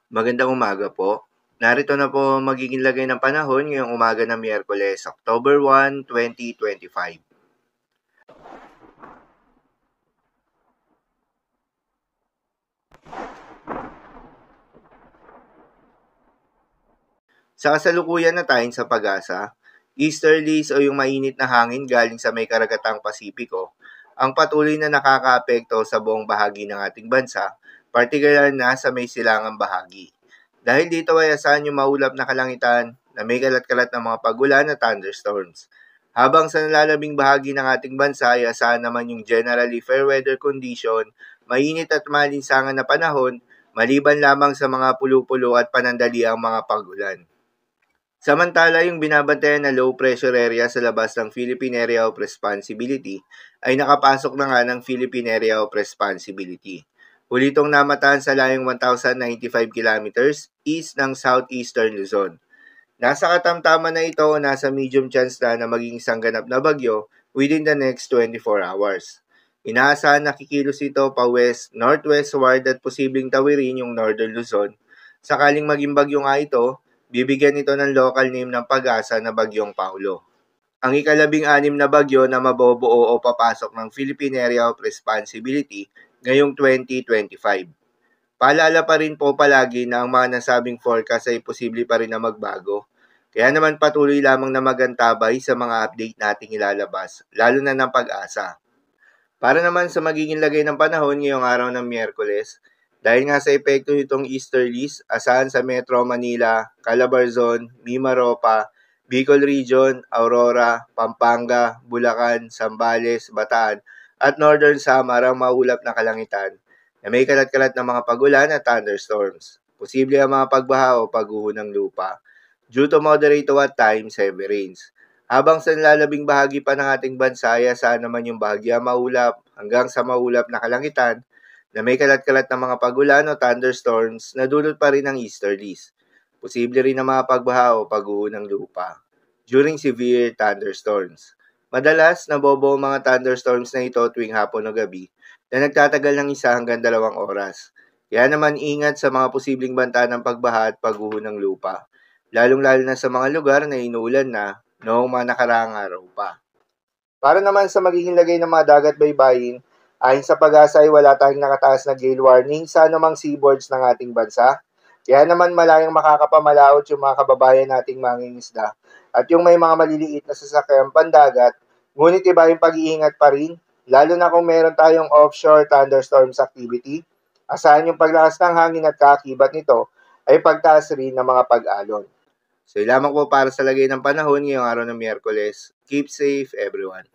Magandang umaga po. Narito na po ang magiging lagay ng panahon ngayong umaga ng Miyerkules, October 1, 2025. Sa kasalukuyan na tayo sa pag-asa, easterlies o yung mainit na hangin galing sa may karagatang Pasipiko ang patuloy na nakakaapekto sa buong bahagi ng ating bansa, partikular na sa may silangang bahagi. Dahil dito ay asahan yung maulap na kalangitan na may kalat-kalat ng mga pagulan at thunderstorms. Habang sa nalalabing bahagi ng ating bansa ay asahan naman yung generally fair weather condition, mainit at malinsangan na panahon, maliban lamang sa mga pulu-pulo at panandali ang mga pagulan. Samantala, yung binabantayan na low pressure area sa labas ng Philippine Area of Responsibility ay nakapasok na nga ng Philippine Area of Responsibility. Huli itong namatahan sa layong 1,095 kilometers east ng southeastern Luzon. Nasa katamtaman na ito o nasa medium chance na maging isang ganap na bagyo within the next 24 hours. Inaasahan na kikilos ito pa west-northwestward at posibleng tawirin yung northern Luzon. Sakaling maging bagyo nga ito, bibigyan ito ng local name ng pag-asa na Bagyong Paulo. Ang ikalabing-anim na bagyo na mabobuo o papasok ng Philippine Area of Responsibility ngayong 2025. Paalala pa rin po palagi na ang mga nasabing forecast ay posible pa rin na magbago. Kaya naman patuloy lamang na magantabay sa mga update nating ilalabas, lalo na ng pag-asa. Para naman sa magiging lagay ng panahon ngayong araw ng Miyerkules, dahil nga sa epekto nitong easterlies, asahan sa Metro Manila, Calabarzon, Mimaropa, Bicol Region, Aurora, Pampanga, Bulacan, Zambales, Bataan, at Northern Samar ang maulap na kalangitan na may kalat-kalat na mga pagulan at thunderstorms. Posible ang mga pagbaha o pagguho ng lupa due to moderate to at times heavy rains. Habang sa nalalabing bahagi pa ng ating bansa, saan naman yung bahagya maulap hanggang sa maulap na kalangitan na may kalat-kalat na mga pagulan o thunderstorms na dulot pa rin ng easterlies. Posible rin na mga pagbaha o pagguho ng lupa during severe thunderstorms. Madalas, nabobo ang mga thunderstorms na ito tuwing hapon o gabi na nagtatagal ng 1 hanggang 2 oras. Kaya naman ingat sa mga posibleng banta ng pagbaha at pagguho ng lupa, lalong-lalo na sa mga lugar na inuulan na noong mga nakaraang araw pa. Para naman sa magiging lagay ng mga dagat baybayin, ayon sa pag-asa ay wala tayong nakataas na gale warning sa anumang seaboards ng ating bansa. Kaya naman malayang makakapamalaot yung mga kababayan nating mangingisda at yung may mga maliliit na sasakyang pandagat, ngunit iba yung pag-iingat pa rin, lalo na kung meron tayong offshore thunderstorms activity. Asahan yung paglakas ng hangin at kaakibat nito ay pagtaas rin ng mga pag-alon. So, lamang po para sa lagay ng panahon ngayong araw ng Miyerkules. Keep safe, everyone.